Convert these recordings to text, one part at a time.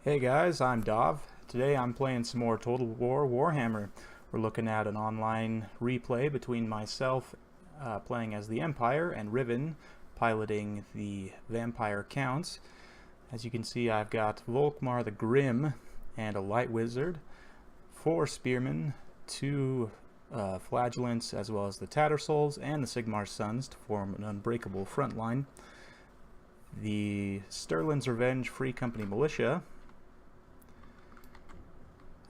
Hey guys, I'm Dov. Today I'm playing some more Total War Warhammer. We're looking at an online replay between myself playing as the Empire and Riven piloting the Vampire Counts. As you can see, I've got Volkmar the Grim and a Light Wizard, 4 Spearmen, 2 Flagellants, as well as the Tattersouls and the Sigmar Sons to form an unbreakable front line. The Stirland's Revenge Free Company Militia,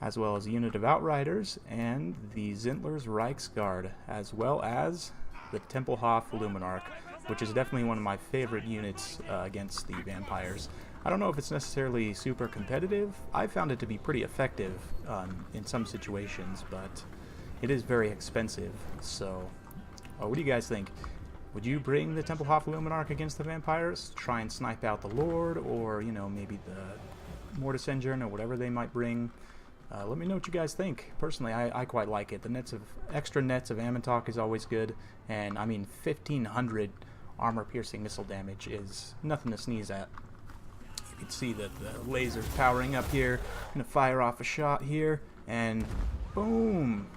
as well as a unit of Outriders, and the Zintler's Reichsguard, as well as the Tempelhof Luminarch, which is definitely one of my favorite units against the vampires. I don't know if it's necessarily super competitive. I found it to be pretty effective in some situations, but it is very expensive. So, what do you guys think? Would you bring the Tempelhof Luminarch against the vampires? Try and snipe out the Lord, or, you know, maybe the Mortis Engine, or whatever they might bring? Let me know what you guys think. Personally, I quite like it. The extra nets of Ammontok is always good, and I mean 1,500 armor-piercing missile damage is nothing to sneeze at. You can see that the laser's powering up here. I'm gonna fire off a shot here, and boom!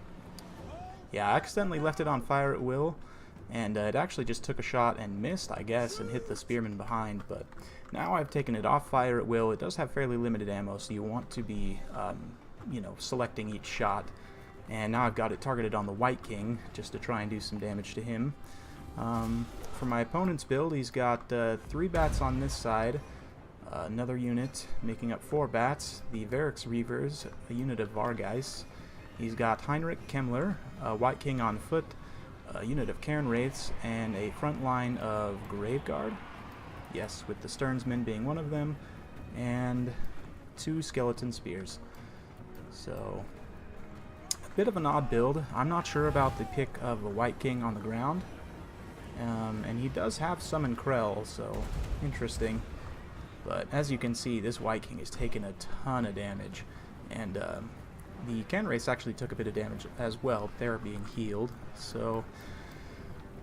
Yeah, I accidentally left it on fire at will, and it actually just took a shot and missed, I guess, and hit the spearman behind. But now I've taken it off fire at will. It does have fairly limited ammo, so you want to be you know, selecting each shot. And now I've got it targeted on the White King just to try and do some damage to him. For my opponent's build, he's got 3 bats on this side, another unit making up 4 bats, the Varix Reavers, a unit of Vargeis. He's got Heinrich Kemmler, a White King on foot, a unit of Cairn Wraiths, and a front line of Graveguard. Yes, with the Sternsmen being one of them, and 2 Skeleton Spears. So, a bit of an odd build. I'm not sure about the pick of the White King on the ground. And he does have Summon Krell, so interesting. But as you can see, this White King is taking a ton of damage. And the Cairn Wraiths actually took a bit of damage as well. They're being healed, so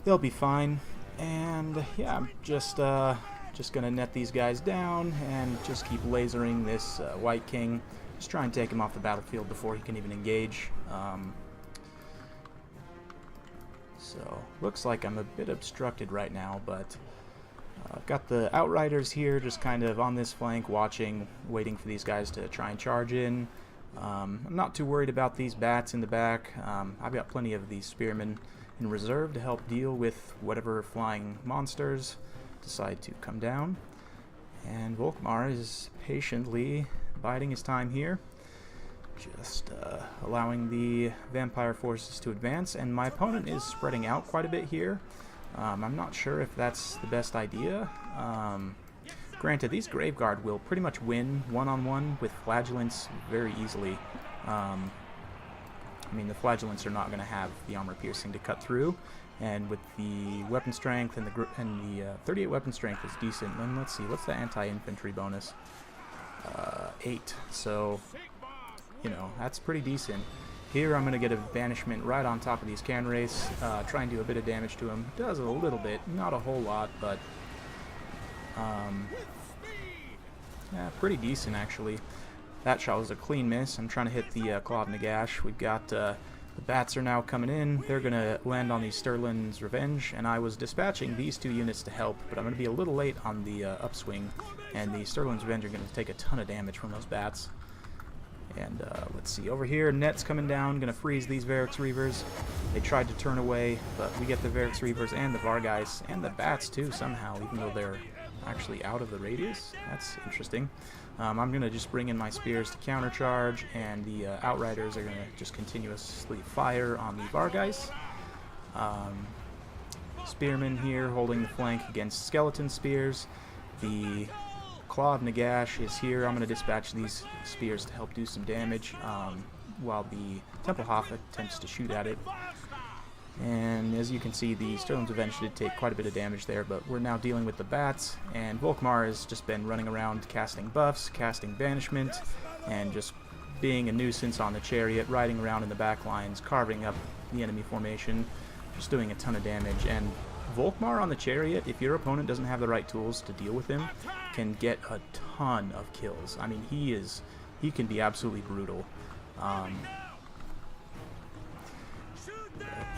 they'll be fine. And yeah, I'm just gonna net these guys down and just keep lasering this White King. Just try and take him off the battlefield before he can even engage. So, looks like I'm a bit obstructed right now, but I've got the Outriders here just kind of on this flank watching, waiting for these guys to try and charge in. I'm not too worried about these bats in the back. I've got plenty of these spearmen in reserve to help deal with whatever flying monsters decide to come down. And Volkmar is patiently biding his time here, just allowing the vampire forces to advance, and my opponent is spreading out quite a bit here. I'm not sure if that's the best idea. Granted, these Graveguard will pretty much win one-on-one with Flagellants very easily. I mean, the Flagellants are not going to have the armor piercing to cut through, and with the weapon strength and the 38 weapon strength is decent. And let's see, what's the anti-infantry bonus? 8, so, you know, that's pretty decent. Here I'm going to get a banishment right on top of these Cairn Wraiths, try and do a bit of damage to him. Does a little bit, not a whole lot, but yeah, pretty decent actually. That shot was a clean miss. I'm trying to hit the Claw of Nagash. We've got the bats are now coming in. They're going to land on the Stirland's Revenge, and I was dispatching these 2 units to help, but I'm going to be a little late on the upswing, and the Stirland's Revenge are going to take a ton of damage from those bats. And let's see, over here, Net's coming down, going to freeze these Varix Reavers. They tried to turn away, but we get the Varix Reavers and the Vargeis, and the bats too somehow, even though they're actually out of the radius. That's interesting. I'm going to just bring in my spears to countercharge, and the Outriders are going to just continuously fire on the Vargeis. Spearmen here holding the flank against skeleton spears. The Claw of Nagash is here. I'm going to dispatch these spears to help do some damage while the Tempelhof attempts to shoot at it. And as you can see, the Stirland's Revenge did take quite a bit of damage there, but we're now dealing with the bats, and Volkmar has just been running around casting buffs, casting banishment, and just being a nuisance on the chariot, riding around in the back lines, carving up the enemy formation, just doing a ton of damage. And Volkmar on the chariot, if your opponent doesn't have the right tools to deal with him, can get a ton of kills. I mean, he can be absolutely brutal.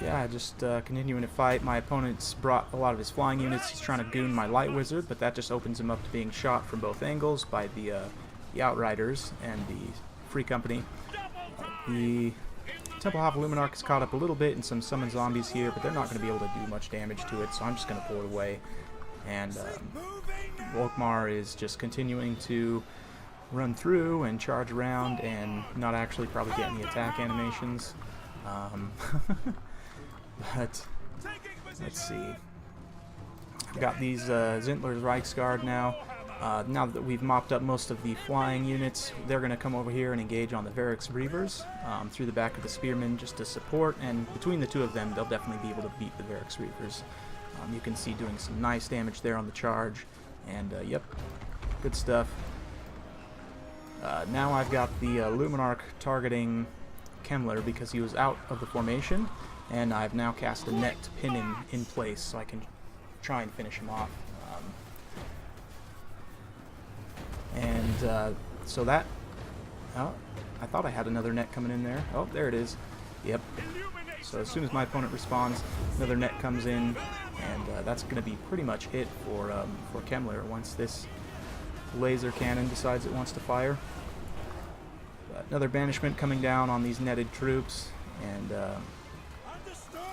Yeah, just continuing to fight. My opponent's brought a lot of his flying units. He's trying to goon my light wizard, but that just opens him up to being shot from both angles by the Outriders and the Free Company. The Templehof Luminarch is caught up a little bit in some summon zombies here, but they're not going to be able to do much damage to it, so I'm just going to pull it away. And Volkmar is just continuing to run through and charge around and not actually probably get any attack animations. But let's see. I've got these Zintler's Reichsguard now. Now that we've mopped up most of the flying units, they're going to come over here and engage on the Varix Reavers through the back of the Spearmen just to support, and between the two of them, they'll definitely be able to beat the Varix Reavers. You can see doing some nice damage there on the charge, and yep, good stuff. Now I've got the Luminarch targeting Kemmler because he was out of the formation, and I've now cast a net to pin him in place so I can try and finish him off. So that... Oh, I thought I had another net coming in there. Oh, there it is. Yep. So as soon as my opponent responds, another net comes in, and that's going to be pretty much it for Kemmler once this laser cannon decides it wants to fire. Another banishment coming down on these netted troops, and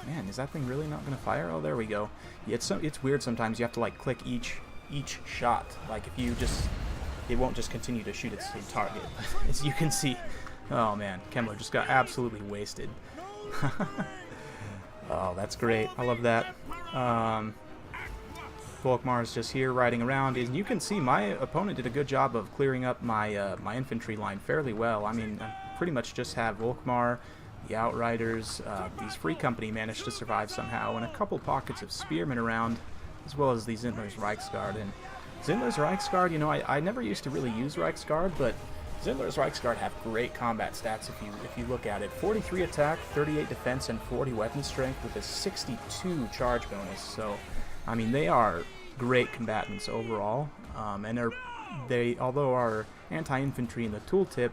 man, is that thing really not going to fire? Oh, there we go. Yeah, it's weird sometimes. You have to like click each shot. Like if you just, it won't just continue to shoot its target. As you can see, oh man, Kemmler just got absolutely wasted. Oh, that's great. I love that. Volkmar is just here riding around, and you can see my opponent did a good job of clearing up my my infantry line fairly well. I mean, I pretty much just have Volkmar, the Outriders, these Free Company managed to survive somehow, and a couple pockets of Spearmen around, as well as the Zintler's Reichsguard. And Zintler's Reichsguard, you know, I never used to really use Reichsguard, but Zintler's Reichsguard have great combat stats if you look at it. 43 attack, 38 defense, and 40 weapon strength with a 62 charge bonus. So, I mean, they are great combatants overall, and although our anti-infantry in the tooltip,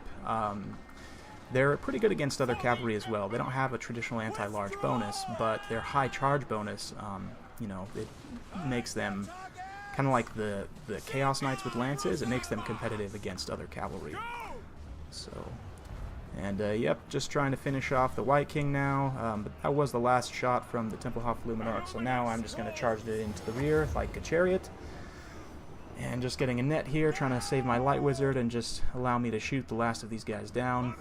they're pretty good against other cavalry as well. They don't have a traditional anti-large bonus, but their high charge bonus, you know, it makes them kind of like the Chaos Knights with lances. It makes them competitive against other cavalry. So, and yep, just trying to finish off the White King now. But that was the last shot from the Templehof Luminarch. So now I'm just going to charge it into the rear like a chariot, and just getting a net here, trying to save my light wizard and just allow me to shoot the last of these guys down.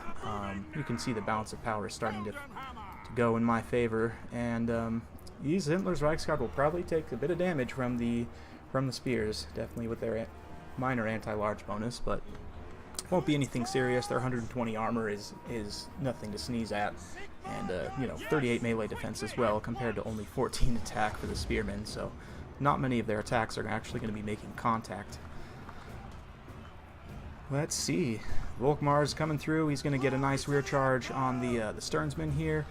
You can see the balance of power is starting to go in my favor, and these Zintler's Reichsguard will probably take a bit of damage from the spears, definitely with their minor anti-large bonus, but won't be anything serious. Their 120 armor is nothing to sneeze at, and you know, 38 melee defense as well compared to only 14 attack for the spearmen. So not many of their attacks are actually going to be making contact. Let's see. Volkmar's coming through. He's going to get a nice rear charge on the Sternsmen here.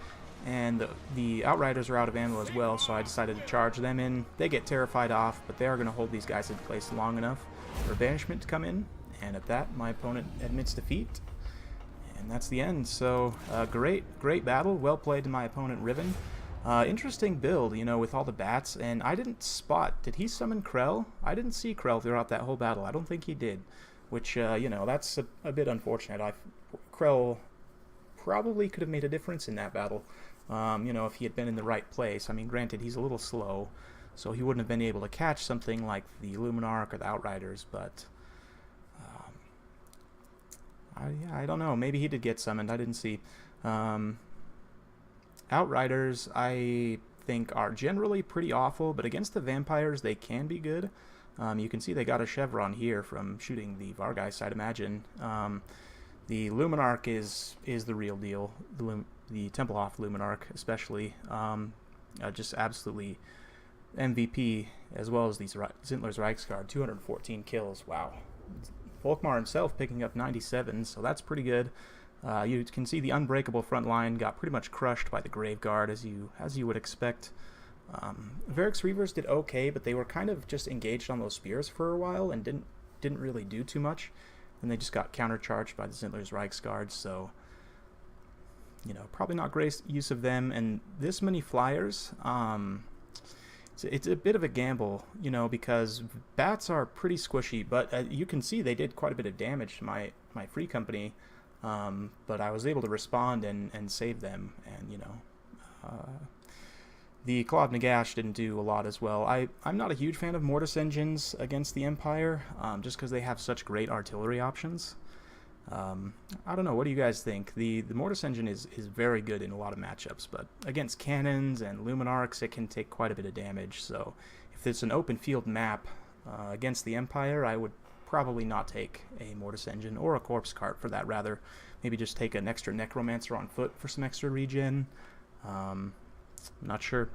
And the Outriders are out of ammo as well, so I decided to charge them in. They get terrified off, but they are going to hold these guys in place long enough for banishment to come in. And at that, my opponent admits defeat. And that's the end. So, great battle. Well played to my opponent, Riven. Interesting build, you know, with all the bats. And I didn't spot, did he summon Krell? I didn't see Krell throughout that whole battle. I don't think he did. Which, you know, that's a bit unfortunate. Krell probably could have made a difference in that battle. You know, if he had been in the right place. I mean, granted, he's a little slow, so he wouldn't have been able to catch something like the Luminarch or the Outriders, but I don't know. Maybe he did get summoned. I didn't see. Outriders, I think, are generally pretty awful, but against the vampires, they can be good. You can see they got a chevron here from shooting the Vargeist, I'd imagine. The Luminarch is the real deal. The Templehof Luminarch, especially, just absolutely MVP, as well as these Zintler's Reichsguard, 214 kills. Wow. Volkmar himself picking up 97, so that's pretty good. You can see the unbreakable front line got pretty much crushed by the Grave Guard, as you would expect. Varix Reavers did okay, but they were kind of just engaged on those spears for a while and didn't really do too much. And they just got countercharged by the Zintler's Reichsguard, so you know, probably not great use of them. And this many flyers, it's a bit of a gamble, you know, because bats are pretty squishy, but you can see they did quite a bit of damage to my free company, but I was able to respond and save them, and you know, the Claw of Nagash didn't do a lot as well. I'm not a huge fan of Mortis engines against the Empire, just because they have such great artillery options. I don't know, what do you guys think? The Mortis engine is very good in a lot of matchups, but against cannons and Luminarchs it can take quite a bit of damage, so if it's an open field map against the Empire, I would probably not take a Mortis engine, or a Corpse Cart for that rather. Maybe just take an extra Necromancer on foot for some extra regen. Not sure.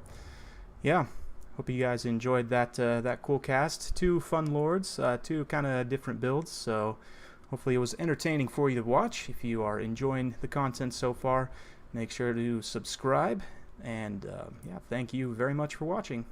Yeah, hope you guys enjoyed that cool cast. Two fun lords, two kind of different builds, so hopefully it was entertaining for you to watch. If you are enjoying the content so far, make sure to subscribe, and yeah, thank you very much for watching.